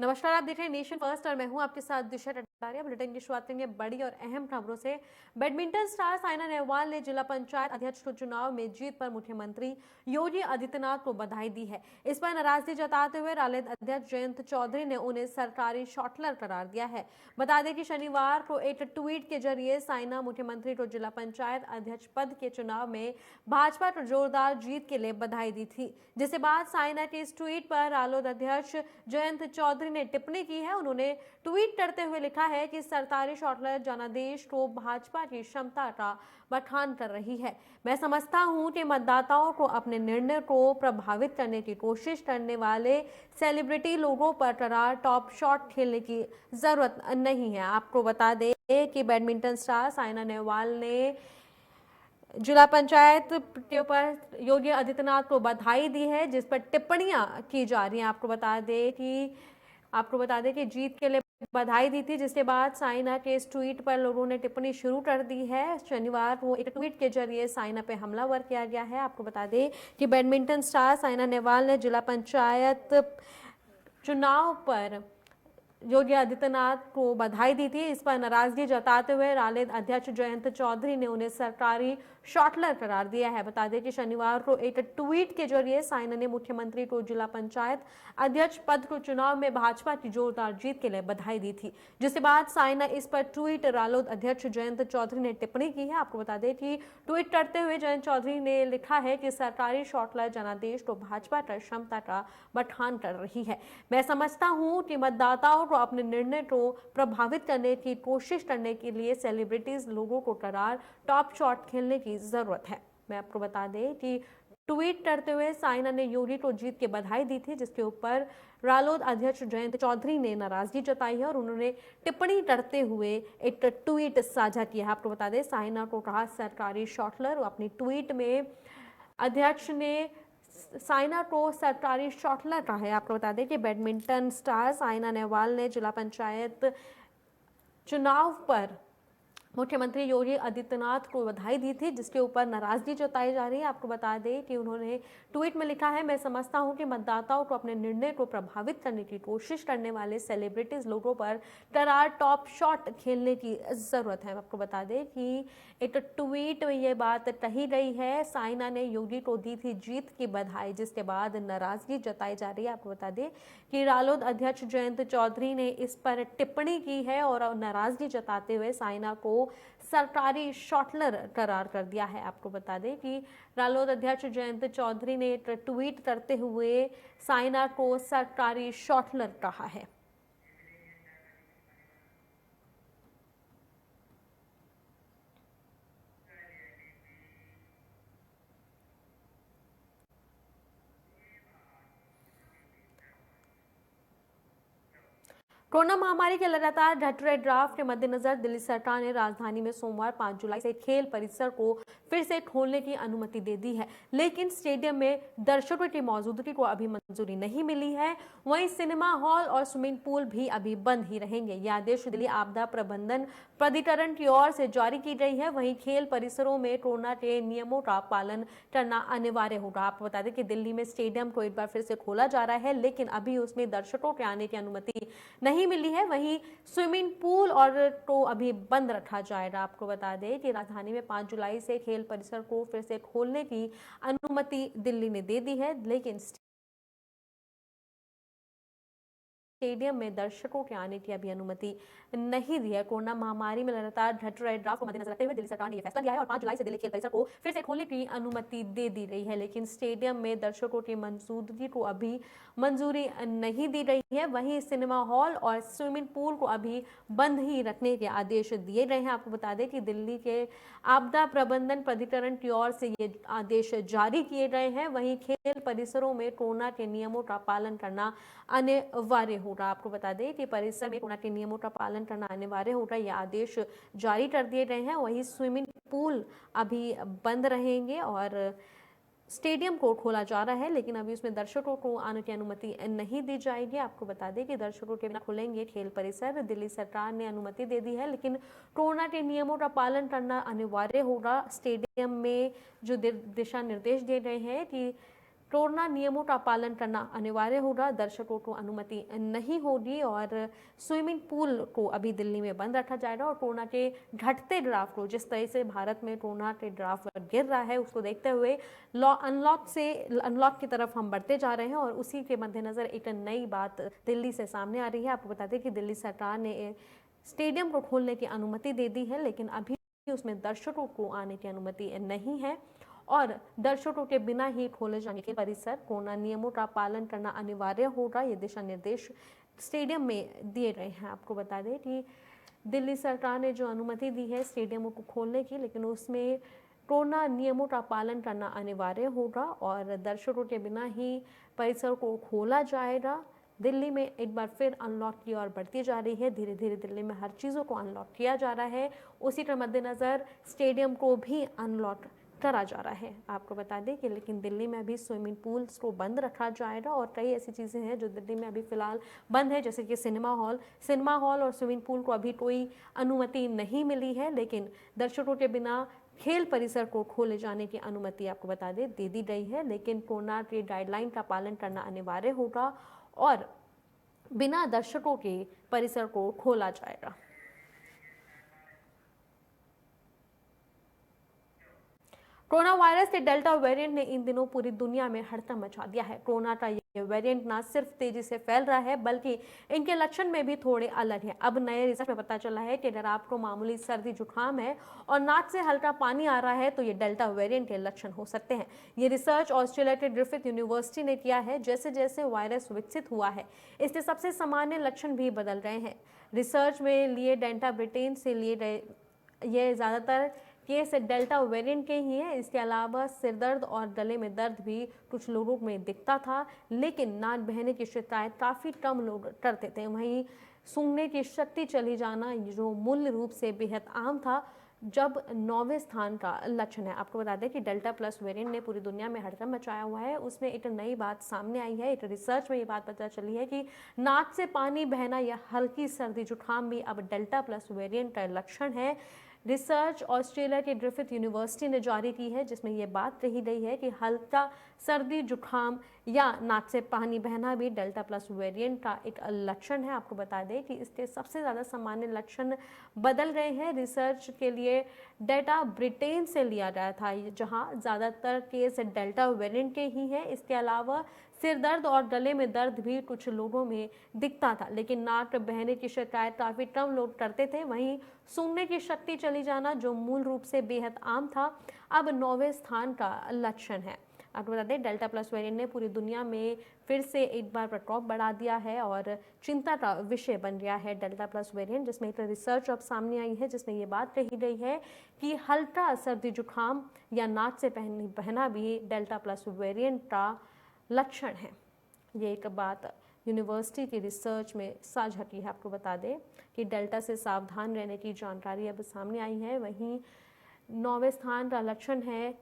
नमस्कार, आप देख रहे हैं नेशन फर्स्ट और मैं हूं आपके साथ दिशा टटारिया। बुलेटिन की शुरुआत करेंगे बड़ी और अहम खबरों से। बैडमिंटन स्टार साइना नेहवाल ने जिला पंचायत अध्यक्ष के चुनाव में जीत पर मुख्यमंत्री योगी आदित्यनाथ को बधाई दी है। इस पर नाराजगी जताते हुए रालेद अध्यक्ष जयंत चौधरी ने उन्हें सरकारी शॉटलर करार दिया है। बता दें कि शनिवार को एक ट्वीट के जरिए साइना मुख्यमंत्री को जिला पंचायत अध्यक्ष पद के चुनाव में भाजपा को जोरदार जीत के लिए बधाई दी थी, जिसके बाद साइना के इस ट्वीट पर रालोद अध्यक्ष जयंत चौधरी ने टिप्पणी की है। उन्होंने ट्वीट करते हुए लिखा है कि सरकारी शॉटलर जनादेश को भाजपा की क्षमता का बखान कर रही है। मैं समझता हूं कि मतदाताओं को अपने निर्णय को प्रभावित करने की कोशिश करने वाले सेलिब्रिटी लोगों पर करार टॉप शॉट खेलने की जरूरत नहीं है। आपको बता दें कि बैडमिंटन स्टार साइना नेहवाल ने जिला पंचायत के ऊपर योगी आदित्यनाथ को बधाई दी है, जिस पर टिप्पणियां की जा रही हैं। आपको बता दें कि जीत के लिए बधाई दी थी, जिसके बाद साइना के इस ट्वीट पर लोगों ने टिप्पणी शुरू कर दी है। शनिवार को एक ट्वीट के जरिए साइना पे हमलावर किया गया है। आपको बता दें कि बैडमिंटन स्टार साइना नेहवाल ने जिला पंचायत चुनाव पर योगी आदित्यनाथ को बधाई दी थी। इस पर नाराजगी जताते हुए रालेद अध्यक्ष जयंत चौधरी ने उन्हें सरकारी शॉटलर करार दिया है। बता दें कि शनिवार को एक ट्वीट के जरिए साइना ने मुख्यमंत्री को जिला पंचायत अध्यक्ष पद को चुनाव में भाजपा की जोरदार जीत के लिए बधाई दी थी, जिसके बाद साइना इस पर ट्वीट रालोद अध्यक्ष जयंत चौधरी ने टिप्पणी की है। आपको बता दें कि ट्वीट करते हुए जयंत चौधरी ने लिखा है कि सरकारी शॉटलर जनादेश को भाजपा की क्षमता का बखान कर रही है। मैं समझता हूं कि मतदाताओं को अपने निर्णय को प्रभावित करने की कोशिश करने के लिए सेलिब्रिटीज लोगों को करार टॉप शॉट खेलने की जरूरत है। मैं आपको बता दें कि ट्वीट करते हुए साइना ने योगी को जीत की बधाई दी थी, जिसके ऊपर रालोद अध्यक्ष जयंत चौधरी ने नाराजगी जताई है और उन्होंने टिप्पणी करते हुए एक ट्वीट साझा किया है। आपको बता दें साइना को कहा सरकारी शॉटलर। अपनी ट्वीट में अध्यक्ष ने साइना को सरकारी शॉटलर कहा है। आपको बता दें कि बैडमिंटन स्टार साइना नेहवाल ने जिला पंचायत चुनाव पर मुख्यमंत्री योगी आदित्यनाथ को बधाई दी थी, जिसके ऊपर नाराजगी जताई जा रही है। आपको बता दें कि उन्होंने ट्वीट में लिखा है, मैं समझता हूं कि मतदाताओं को अपने निर्णय को प्रभावित करने की कोशिश करने वाले सेलिब्रिटीज लोगों पर करार टॉप शॉट खेलने की जरूरत है। आपको बता दें कि एक ट्वीट में ये बात कही गई है। साइना ने योगी को दी थी जीत की बधाई, जिसके बाद नाराजगी जताई जा रही है। आपको बता दें कि रालोद अध्यक्ष जयंत चौधरी ने इस पर टिप्पणी की है और नाराजगी जताते हुए साइना को सरकारी शॉटलर करार कर दिया है। आपको बता दें कि रालोद अध्यक्ष जयंत चौधरी ने ट्वीट करते हुए साइना को सरकारी शॉटलर कहा है। कोरोना महामारी के लगातार घट रहे ड्राफ्ट के मद्देनजर दिल्ली सरकार ने राजधानी में सोमवार 5 जुलाई से खेल परिसर को फिर से खोलने की अनुमति दे दी है, लेकिन स्टेडियम में दर्शकों की मौजूदगी को अभी मंजूरी नहीं मिली है। वहीं सिनेमा हॉल और स्विमिंग पूल भी अभी बंद ही रहेंगे। यह आदेश दिल्ली आपदा प्रबंधन प्राधिकरण की ओर से जारी की गई है। वहीं खेल परिसरों में कोरोना के नियमों का पालन करना अनिवार्य होगा। आपको बता दें कि दिल्ली में स्टेडियम को एक बार फिर से खोला जा रहा है, लेकिन अभी उसमें दर्शकों के आने की अनुमति नहीं मिली है। वहीं स्विमिंग पूल और को अभी बंद रखा जाएगा। आपको बता दें कि राजधानी में 5 जुलाई से खेल परिसर को फिर से खोलने की अनुमति दिल्ली ने दे दी है, लेकिन स्टेडियम में दर्शकों के आने की अभी अनुमति नहीं दी है। कोरोना महामारी में लगातार घट रहे ड्राफ्ट को मद्देनजर रखते हुए दिल्ली सरकार ने यह फैसला लिया है और 5 जुलाई से दिल्ली खेल परिसर को फिर से खोलने की अनुमति दे दी गई है, लेकिन स्टेडियम में दर्शकों की मौजूदगी को अभी मंजूरी नहीं दी गई है। वहीं सिनेमा हॉल और स्विमिंग पूल को अभी बंद ही रखने के आदेश दिए गए हैं। आपको बता दें कि दिल्ली के आपदा प्रबंधन प्राधिकरण की ओर से ये आदेश जारी किए गए हैं। वहीं खेल परिसरों में कोरोना के नियमों का पालन करना अनिवार्य होगा। आपको बता दें कि परिसर में कोरोना के नियमों का पालन करना अनिवार्य होगा। यह आदेश जारी कर दिए गए हैं। वहीं स्विमिंग पूल अभी बंद रहेंगे और स्टेडियम को खोला जा रहा है, लेकिन अभी उसमें दर्शकों को आने की अनुमति नहीं दी जाएगी। आपको बता दें कि दर्शकों के बिना खुलेंगे खेल परिसर। दिल्ली सरकार ने अनुमति दे दी है, लेकिन कोरोना के नियमों का पालन करना अनिवार्य होगा। स्टेडियम में जो दिशा निर्देश दिए गए हैं कि कोरोना नियमों का पालन करना अनिवार्य होगा, दर्शकों को अनुमति नहीं होगी और स्विमिंग पूल को अभी दिल्ली में बंद रखा जाएगा। और कोरोना के घटते ग्राफ को, जिस तरह से भारत में कोरोना के ग्राफ गिर रहा है, उसको देखते हुए अनलॉक की तरफ हम बढ़ते जा रहे हैं और उसी के मद्देनजर एक नई बात दिल्ली से सामने आ रही है। आपको बता दें कि दिल्ली सरकार ने स्टेडियम को खोलने की अनुमति दे दी है, लेकिन अभी उसमें दर्शकों को आने की अनुमति नहीं है और दर्शकों के बिना ही खोले जाने के परिसर कोरोना नियमों का पालन करना अनिवार्य होगा। ये दिशा निर्देश स्टेडियम में दिए गए हैं। आपको बता दें कि दिल्ली सरकार ने जो अनुमति दी है स्टेडियमों को खोलने की, लेकिन उसमें कोरोना नियमों का पालन करना अनिवार्य होगा और दर्शकों के बिना ही परिसर को खोला जाएगा। दिल्ली में एक बार फिर अनलॉक की ओर बढ़ती जा रही है। धीरे धीरे दिल्ली में हर चीज़ों को अनलॉक किया जा रहा है। उसी के मद्देनज़र स्टेडियम को भी अनलॉक करा जा रहा है। आपको बता दें कि लेकिन दिल्ली में अभी स्विमिंग पूल्स को बंद रखा जाएगा और कई ऐसी चीज़ें हैं जो दिल्ली में अभी फ़िलहाल बंद है, जैसे कि सिनेमा हॉल और स्विमिंग पूल को अभी कोई अनुमति नहीं मिली है, लेकिन दर्शकों के बिना खेल परिसर को खोले जाने की अनुमति आपको बता दें दे दी गई है। लेकिन कोरोना के गाइडलाइन का पालन करना अनिवार्य होगा और बिना दर्शकों के परिसर को खोला जाएगा। कोरोना वायरस के डेल्टा वेरिएंट ने इन दिनों पूरी दुनिया में हड़कंप मचा दिया है। कोरोना का ये वेरिएंट ना सिर्फ तेजी से फैल रहा है, बल्कि इनके लक्षण में भी थोड़े अलग हैं। अब नए रिसर्च में पता चला है कि अगर आपको मामूली सर्दी जुकाम है और नाक से हल्का पानी आ रहा है तो ये डेल्टा वेरिएंट के लक्षण हो सकते हैं। ये रिसर्च ऑस्ट्रेलिया के ग्रिफिथ यूनिवर्सिटी ने किया है। जैसे जैसे वायरस विकसित हुआ है, इसके सबसे सामान्य लक्षण भी बदल रहे हैं। रिसर्च में लिए डेल्टा ब्रिटेन से लिए गए ये ज़्यादातर केस डेल्टा वेरिएंट के ही है। इसके अलावा सिरदर्द और गले में दर्द भी कुछ लोगों में दिखता था, लेकिन नाक बहने की शिकायत काफ़ी कम लोग करते थे। वहीं सूंघने की शक्ति चली जाना, जो मूल रूप से बेहद आम था, जब 9वें स्थान का लक्षण है। आपको बता दें कि डेल्टा प्लस वेरिएंट ने पूरी दुनिया में हड़कंप मचाया हुआ है। उसमें एक नई बात सामने आई है। एक रिसर्च में ये बात पता चली है कि नाक से पानी बहना या हल्की सर्दी जुकाम भी अब डेल्टा प्लस वेरिएंट का लक्षण है। रिसर्च ऑस्ट्रेलिया के ग्रिफिथ यूनिवर्सिटी ने जारी की है, जिसमें यह बात कही गई है कि हल्का सर्दी जुकाम या नाक से पानी बहना भी डेल्टा प्लस वेरिएंट का एक लक्षण है। आपको बता दें कि इसके सबसे ज़्यादा सामान्य लक्षण बदल रहे हैं। रिसर्च के लिए डेटा ब्रिटेन से लिया गया था, जहां ज़्यादातर केस डेल्टा वेरिएंट के ही हैं। इसके अलावा सिर दर्द और गले में दर्द भी कुछ लोगों में दिखता था, लेकिन नाक बहने की शिकायत काफ़ी कम लोग करते थे। वहीं सूंघने की शक्ति चली जाना, जो मूल रूप से बेहद आम था, अब 9वें स्थान का लक्षण है। आपको बता दें डेल्टा प्लस वेरिएंट ने पूरी दुनिया में फिर से एक बार प्रकोप बढ़ा दिया है और चिंता का विषय बन गया है डेल्टा प्लस वेरिएंट, जिसमें एक रिसर्च अब सामने आई है, जिसमें ये बात कही गई है कि हल्का सर्दी जुकाम या नाक से बहना भी डेल्टा प्लस वेरिएंट का लक्षण है। ये एक बात यूनिवर्सिटी की रिसर्च में साझा की है। आपको बता दें कि डेल्टा से सावधान रहने की जानकारी अब सामने आई है। वहीं 9वें स्थान का लक्षण है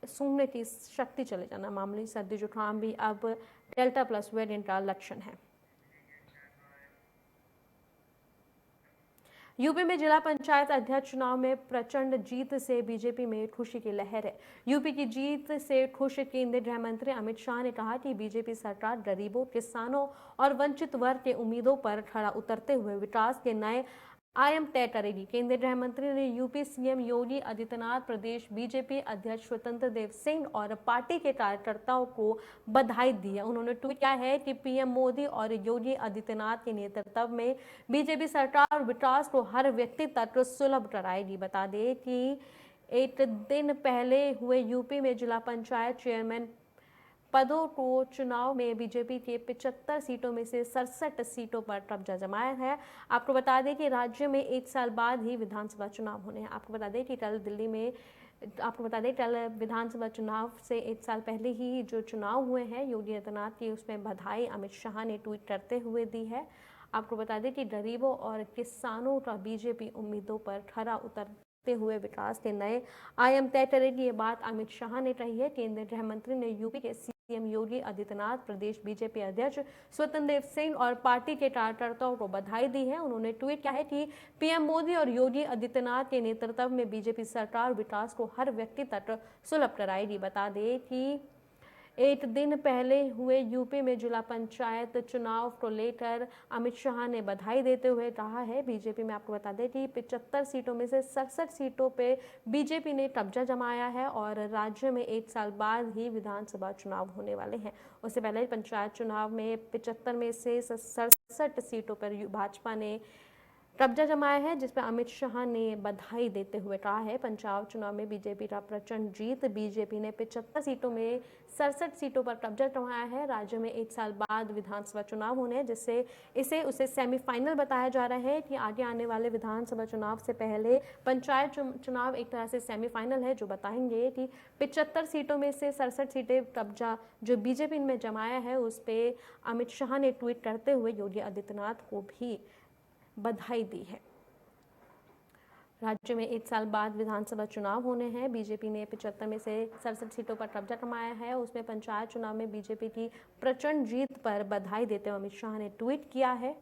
सूंघने की शक्ति चले जाना। मामूली सर्दी जुकाम भी अब डेल्टा प्लस वेरिएंट का लक्षण है। यूपी में जिला पंचायत अध्यक्ष चुनाव में प्रचंड जीत से बीजेपी में खुशी की लहर है। यूपी की जीत से खुश केंद्रीय गृह मंत्री अमित शाह ने कहा कि बीजेपी सरकार गरीबों, किसानों और वंचित वर्ग के उम्मीदों पर खरा उतरते हुए विकास के नए आयाम तय करेगी। केंद्रीय गृह मंत्री ने यूपी सीएम योगी आदित्यनाथ, प्रदेश बीजेपी अध्यक्ष स्वतंत्र देव सिंह और पार्टी के कार्यकर्ताओं को बधाई दी है। उन्होंने ट्वीट किया है कि पीएम मोदी और योगी आदित्यनाथ के नेतृत्व में बीजेपी सरकार विकास को हर व्यक्ति तक सुलभ कराएगी। बता दें कि एक दिन पहले हुए यूपी में जिला पंचायत चेयरमैन पदों को चुनाव में बीजेपी के 75 सीटों में से 67 सीटों पर कब्जा जमाया है। आपको बता दें कि राज्य में 1 साल बाद ही विधानसभा चुनाव होने हैं। आपको बता दें कि कल विधानसभा चुनाव से 1 साल पहले ही जो चुनाव हुए हैं योगी आदित्यनाथ की, उसमें बधाई अमित शाह ने ट्वीट करते हुए दी है। आपको बता दें कि गरीबों और किसानों का बीजेपी उम्मीदों पर खरा उतरते हुए विकास के नए आयाम तय करेगी। ये बात अमित शाह ने कही है। केंद्रीय गृह मंत्री ने यूपी के सीएम योगी आदित्यनाथ, प्रदेश बीजेपी अध्यक्ष स्वतंत्र देव सिंह और पार्टी के कार्यकर्ताओं को बधाई दी है। उन्होंने ट्वीट किया है कि पीएम मोदी और योगी आदित्यनाथ के नेतृत्व में बीजेपी सरकार विकास को हर व्यक्ति तक सुलभ कराएगी। बता दें कि एक दिन पहले हुए यूपी में जिला पंचायत चुनाव को लेकर अमित शाह ने बधाई देते हुए कहा है बीजेपी में आपको बता दें कि 75 सीटों में से 67 सीटों पे बीजेपी ने कब्जा जमाया है और राज्य में एक साल बाद ही विधानसभा चुनाव होने वाले हैं। उससे पहले पंचायत चुनाव में 75 में से 67 सीटों पर भाजपा ने कब्जा जमाया है, जिसपर अमित शाह ने बधाई देते हुए कहा है पंचायत चुनाव में बीजेपी का प्रचंड जीत। बीजेपी ने 75 सीटों में 67 सीटों पर कब्जा जमाया है। राज्य में एक साल बाद विधानसभा चुनाव होने हैं, जिससे उसे सेमीफाइनल बताया जा रहा है कि आगे आने वाले विधानसभा चुनाव से पहले पंचायत चुनाव एक तरह से सेमीफाइनल है, जो बताएंगे कि 75 सीटों में से 67 सीटें कब्जा जो बीजेपी में जमाया है, उस पर अमित शाह ने ट्वीट करते हुए योगी आदित्यनाथ को भी बधाई दी है। राज्य में एक साल बाद विधानसभा चुनाव होने हैं। बीजेपी ने 75 में से 67 सीटों पर कब्जा जमाया है। उसमें पंचायत चुनाव में बीजेपी की प्रचंड जीत पर बधाई देते हुए अमित शाह ने ट्वीट किया है।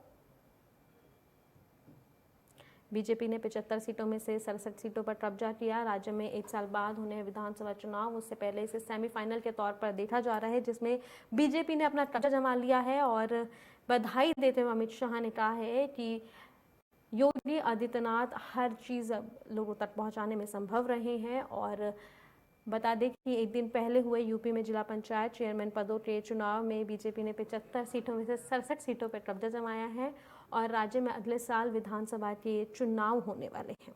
बीजेपी ने 75 सीटों में से 67 सीटों पर कब्जा किया। राज्य में एक साल बाद होने विधानसभा चुनाव, उससे पहले इसे सेमीफाइनल के तौर पर देखा जा रहा है, जिसमें बीजेपी ने अपना कब्जा जमा लिया है। और बधाई देते हुए अमित शाह ने कहा है कि योगी आदित्यनाथ हर चीज़ लोगों तक पहुंचाने में संभव रहे हैं। और बता दें कि एक दिन पहले हुए यूपी में जिला पंचायत चेयरमैन पदों के चुनाव में बीजेपी ने 75 सीटों में से 67 सीटों पर कब्जा जमाया है और राज्य में अगले साल विधानसभा के चुनाव होने वाले हैं।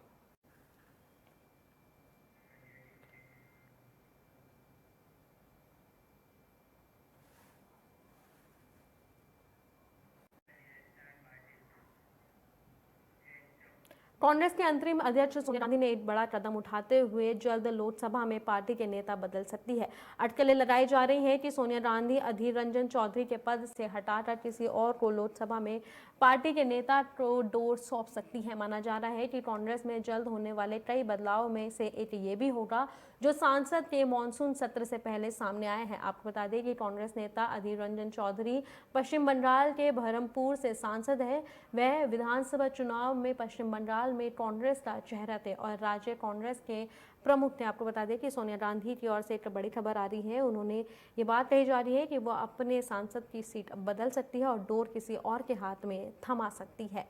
कांग्रेस के अंतरिम अध्यक्ष सोनिया गांधी ने एक बड़ा कदम उठाते हुए जल्द लोकसभा में पार्टी के नेता बदल सकती है। अटकलें लगाई जा रही हैं कि सोनिया गांधी अधीर रंजन चौधरी के पद से हटाकर किसी और को लोकसभा में पार्टी के नेता को डोर सौंप सकती है। माना जा रहा है कि कांग्रेस में जल्द होने वाले कई बदलाव में से एक ये भी होगा जो सांसद के मानसून सत्र से पहले सामने आए हैं। आपको बता दें कि कांग्रेस नेता अधीर रंजन चौधरी पश्चिम बंगाल के बहरमपुर से सांसद है। वह विधानसभा चुनाव में पश्चिम बंगाल में कांग्रेस का चेहरा थे और राज्य कांग्रेस के प्रमुख थे। आपको बता दें कि सोनिया गांधी की ओर से एक बड़ी खबर आ रही है। उन्होंने ये बात कही जा रही है कि वो अपने सांसद की सीट बदल सकती है और डोर किसी और के हाथ में थमा सकती है।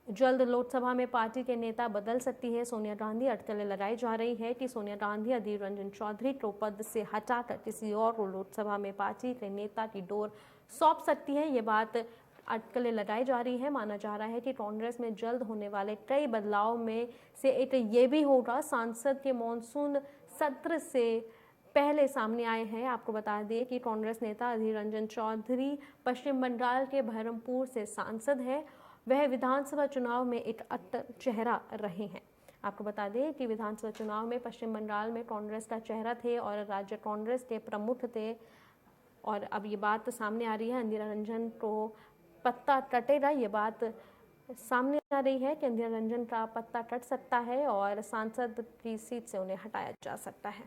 जल्द लोकसभा में पार्टी के नेता बदल सकती है सोनिया गांधी। अटकलें लगाई जा रही है कि सोनिया गांधी अधीर रंजन चौधरी को पद से हटाकर किसी और को लोकसभा में पार्टी के नेता की डोर सौंप सकती है। ये बात अटकलें लगाई जा रही है। माना जा रहा है कि कांग्रेस में जल्द होने वाले कई बदलाव में से एक ये भी होगा सांसद के मानसून सत्र से पहले सामने आए हैं। आपको बता दें कि कांग्रेस नेता अधीर रंजन चौधरी पश्चिम बंगाल के बहरमपुर से सांसद है। वह विधानसभा चुनाव में एक अटल चेहरा रहे हैं। आपको बता दें कि विधानसभा चुनाव में पश्चिम बंगाल में कांग्रेस का चेहरा थे और राज्य कांग्रेस के प्रमुख थे। और अब ये बात सामने आ रही है इंदिरा रंजन को पत्ता कटेगा। ये बात सामने आ रही है कि इंदिरा रंजन का पत्ता कट सकता है और सांसद की सीट से उन्हें हटाया जा सकता है।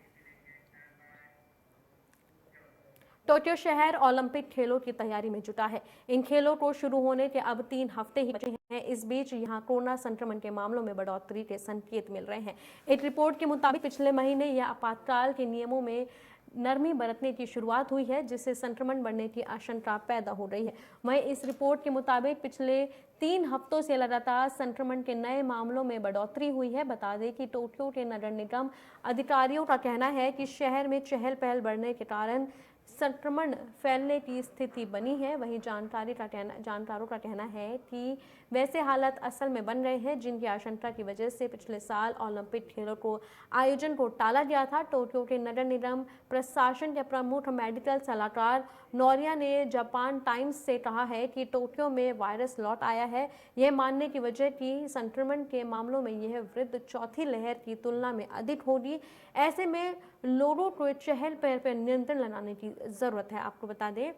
टोक्यो शहर ओलंपिक खेलों की तैयारी में जुटा है। इन खेलों को शुरू होने के अब 3 हफ्ते ही बचे हैं। इस बीच यहां कोरोना संक्रमण के मामलों में बढ़ोतरी के संकेत मिल रहे हैं। एक रिपोर्ट के मुताबिक पिछले महीने यह आपातकाल के नियमों में नरमी बरतने की शुरुआत हुई है, जिससे संक्रमण बढ़ने की आशंका पैदा हो रही है। वहीं इस रिपोर्ट के मुताबिक पिछले 3 हफ्तों से लगातार संक्रमण के नए मामलों में बढ़ोतरी हुई है। बता दें कि टोक्यो के नगर निगम अधिकारियों का कहना है कि शहर में चहल पहल बढ़ने के कारण संक्रमण फैलने की स्थिति बनी है। वहीं जानकारों का कहना है कि वैसे हालात असल में बन रहे हैं जिनकी आशंका की वजह से पिछले साल ओलंपिक खेलों को आयोजन को टाला गया था। टोक्यो के नगर निगम प्रशासन के प्रमुख मेडिकल सलाहकार नोरिया ने जापान टाइम्स से कहा है कि टोक्यो में वायरस लौट आया है। यह मानने की वजह कि संक्रमण के मामलों में यह वृद्धि चौथी लहर की तुलना में अधिक होगी। ऐसे में लोगों को चहल पहल पर नियंत्रण लगाने की जरूरत है। आपको बता दें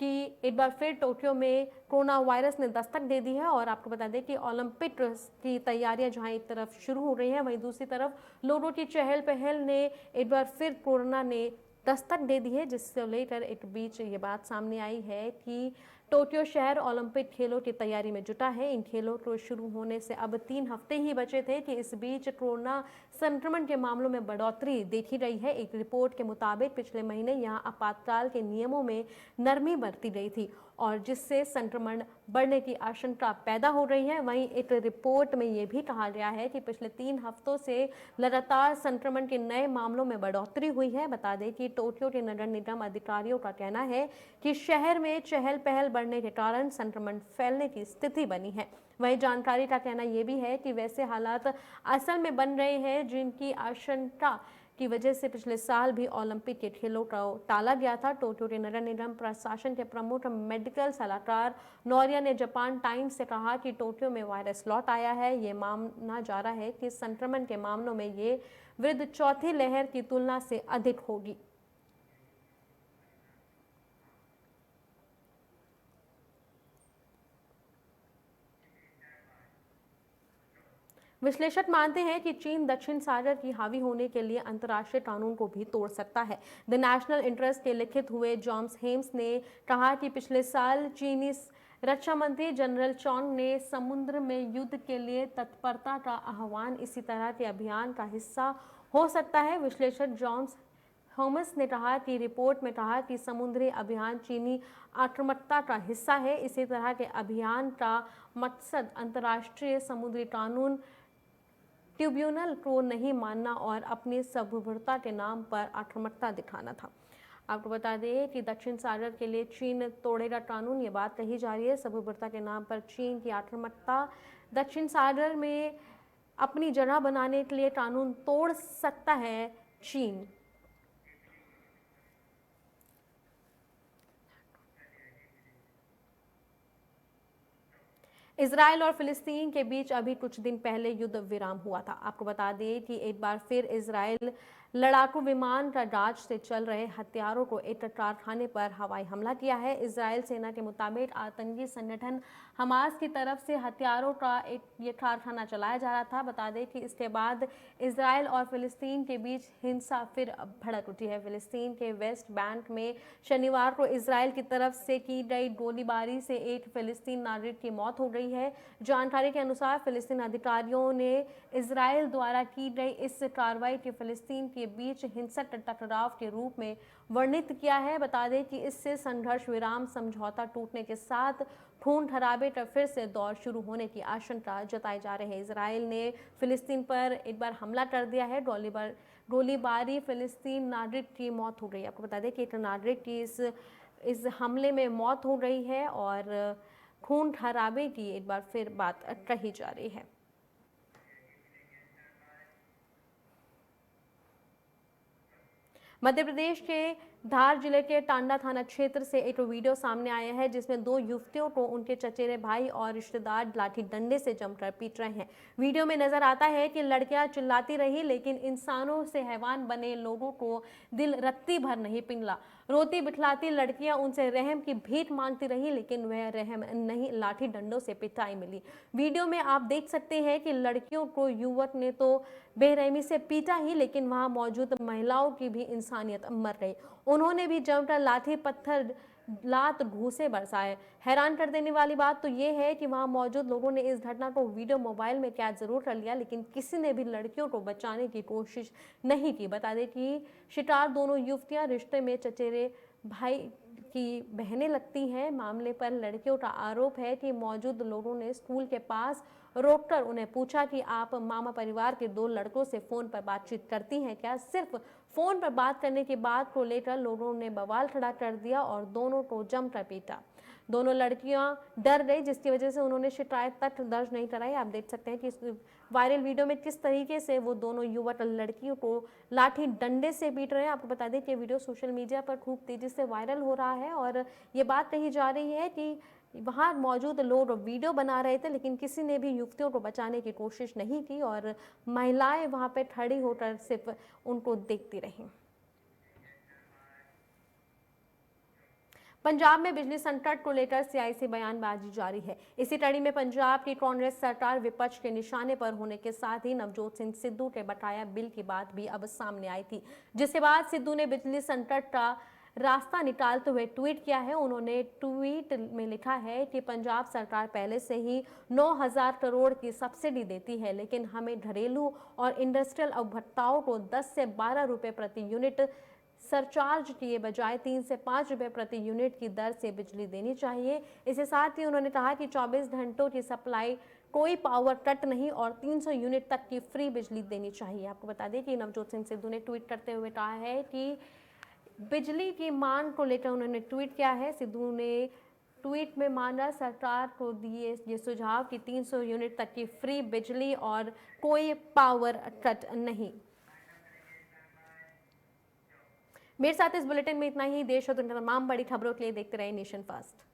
कि एक बार फिर टोक्यो में कोरोना वायरस ने दस्तक दे दी है और आपको बता दें कि ओलंपिक की तैयारियां जहां एक तरफ शुरू हो रही हैं, वहीं दूसरी तरफ लोगों की चहल पहल ने एक बार फिर कोरोना ने दस्तक दे दी है, जिससे लेकर एक बीच ये बात सामने आई है कि टोक्यो शहर ओलंपिक खेलों की तैयारी में जुटा है। इन खेलों को शुरू होने से अब 3 हफ्ते ही बचे थे कि इस बीच कोरोना संक्रमण के मामलों में बढ़ोतरी देखी गई है। एक रिपोर्ट के मुताबिक पिछले महीने यहां आपातकाल के नियमों में नरमी बरती गई थी और जिससे संक्रमण बढ़ने की आशंका पैदा हो रही है। वहीं एक रिपोर्ट में यह भी कहा गया है कि पिछले 3 हफ्तों से लगातार संक्रमण के नए मामलों में बढ़ोतरी हुई है। बता दें कि टोक्यो के नगर निगम अधिकारियों का कहना है कि शहर में चहल पहल बढ़ने के कारण संक्रमण फैलने की स्थिति बनी है। वहीं जानकारी का कहना यह भी है कि वैसे हालात असल में बन रहे हैं जिनकी आशंका की वजह से पिछले साल भी ओलंपिक के खेलों को टाला गया था। टोक्यो के नगर निगम प्रशासन के प्रमुख मेडिकल सलाहकार नोरिया ने जापान टाइम्स से कहा कि टोक्यो में वायरस लौट आया है। ये माना जा रहा है कि संक्रमण के मामलों में ये वृद्धि चौथी लहर की तुलना से अधिक होगी। विश्लेषक मानते हैं कि चीन दक्षिण सागर की हावी होने के लिए अंतर्राष्ट्रीय कानून को भी तोड़ सकता है। द नेशनल इंटरेस्ट के लिखित हुए जॉन्स हेम्स ने कहा कि पिछले साल चीनी रक्षा मंत्री जनरल चोंग ने समुद्र में युद्ध के लिए तत्परता का आह्वान इसी तरह के अभियान का हिस्सा हो सकता है। विश्लेषक जॉन्स हेम्स ने कहा कि रिपोर्ट में कहा कि समुद्री अभियान चीनी आक्रामकता का हिस्सा है। इसी तरह के अभियान का मकसद अंतर्राष्ट्रीय समुद्री कानून ट्रिब्यूनल को नहीं मानना और अपनी सार्वभौमता के नाम पर आक्रामकता दिखाना था। आपको बता दें कि दक्षिण सागर के लिए चीन तोड़ेगा कानून, ये बात कही जा रही है। सार्वभौमता के नाम पर चीन की आक्रामकता दक्षिण सागर में अपनी जगह बनाने के लिए कानून तोड़ सकता है चीन। इजराइल और फिलिस्तीन के बीच अभी कुछ दिन पहले युद्ध विराम हुआ था। आपको बता दें कि एक बार फिर इजराइल लड़ाकू विमान का गाज से चल रहे हथियारों को एक कारखाने पर हवाई हमला किया है। इजराइल सेना के मुताबिक आतंकी संगठन हमास की तरफ से हथियारों का ये कारखाना चलाया जा रहा था। बता दें कि इसके बाद इजराइल और फिलिस्तीन के बीच हिंसा फिर भड़क उठी है। फिलिस्तीन के वेस्ट बैंक में शनिवार को इजराइल की तरफ से की गई गोलीबारी से एक फिलिस्तीन नागरिक की मौत हो गई है। जानकारी के अनुसार फिलिस्तीन अधिकारियों ने इजराइल द्वारा की गई इस कार्रवाई के फिलिस्तीन के बीच हिंसक टकराव के रूप में वर्णित किया है। बता दें कि इससे संघर्ष विराम समझौता टूटने के साथ खून खराबे का फिर से दौर शुरू होने की आशंका जताई जा रही है। इजराइल ने फिलिस्तीन पर एक बार हमला कर दिया है। गोलीबारी फिलिस्तीन नागरिक की मौत हो गई। आपको बता दें कि एक नागरिक की इस हमले में मौत हो गई है और खून खराबे की एक बार फिर बात कही जा रही है। मध्य प्रदेश के धार जिले के टांडा थाना क्षेत्र से एक वीडियो सामने आया है जिसमें 2 युवतियों को उनके चचेरे भाई और रिश्तेदार लाठी डंडे से जमकर पीट रहे हैं। वीडियो में नजर आता है कि लड़कियां चिल्लाती रही लेकिन इंसानों से हैवान बने लोगों को दिल रत्ती भर नहीं पिघला। रोती बिठलाती लड़कियां उनसे रहम की भीख मांगती रही लेकिन वह रहम नहीं, लाठी डंडों से पिटाई मिली। वीडियो में आप देख सकते हैं कि लड़कियों को युवक ने तो बेरहमी से पीटा ही लेकिन वहां मौजूद महिलाओं की भी इंसानियत मर गई। उन्होंने भी जमकर लाठी पत्थर लात घूसे बरसाए। हैरान कर देने वाली बात तो ये है कि वहां मौजूद लोगों ने इस घटना को वीडियो मोबाइल में कैद जरूर कर लिया लेकिन किसी ने भी लड़कियों को बचाने की कोशिश नहीं की। बता दें कि शिकार दोनों युवतियां रिश्ते में चचेरे भाई की बहनें लगती हैं। मामले पर लड़कियों का आरोप है कि मौजूद लोगों ने स्कूल के पास रोककर उन्हें पूछा कि आप मामा परिवार के 2 लड़कों से फोन पर बातचीत करती हैं क्या। सिर्फ फोन पर बात करने की बात को लेकर लोगों ने बवाल खड़ा कर दिया और दोनों को जमकर पीटा। दोनों लड़कियां डर गई जिसकी वजह से उन्होंने शिकायत तक दर्ज नहीं कराई। आप देख सकते हैं कि इस वायरल वीडियो में किस तरीके से वो दोनों युवक लड़कियों को लाठी डंडे से पीट रहे हैं। आपको बता दें कि वीडियो सोशल मीडिया पर खूब तेजी से वायरल हो रहा है और ये बात कही जा रही है कि वहाँ मौजूद लोग वीडियो बना रहे थे लेकिन किसी ने भी युवतियों को बचाने की कोशिश नहीं की और महिलाएं वहाँ पे खड़ी होकर सिर्फ उनको देखती रहीं। पंजाब में बिजली संकट को लेकर सियासी बयानबाजी जारी है। इसी कड़ी में पंजाब की कांग्रेस सरकार विपक्ष के निशाने पर होने के साथ ही नवजोत सिंह सिद्धू के बकाया बिल की बात भी अब सामने आई थी जिसके बाद सिद्धू ने बिजली संकट का रास्ता निकालते हुए ट्वीट किया है। उन्होंने ट्वीट में लिखा है कि पंजाब सरकार पहले से ही 9,000 करोड़ की सब्सिडी देती है, लेकिन हमें घरेलू और इंडस्ट्रियल उपभोक्ताओं को 10 से 12 रुपए प्रति यूनिट सरचार्ज किए बजाय 3 से 5 रुपए प्रति यूनिट की दर से बिजली देनी चाहिए। इसके साथ ही उन्होंने कहा कि 24 घंटों की सप्लाई, कोई पावर कट नहीं और 300 यूनिट तक की फ्री बिजली देनी चाहिए। आपको बता दें कि नवजोत सिंह सिद्धू ने ट्वीट करते हुए कहा है कि बिजली की मांग को लेकर उन्होंने ट्वीट किया है। सिद्धू ने ट्वीट में माना सरकार को दिए ये सुझाव कि 300 यूनिट तक की फ्री बिजली और कोई पावर कट नहीं। मेरे साथ इस बुलेटिन में इतना ही। देश और दुनिया की तमाम बड़ी खबरों के लिए देखते रहिए नेशन फर्स्ट।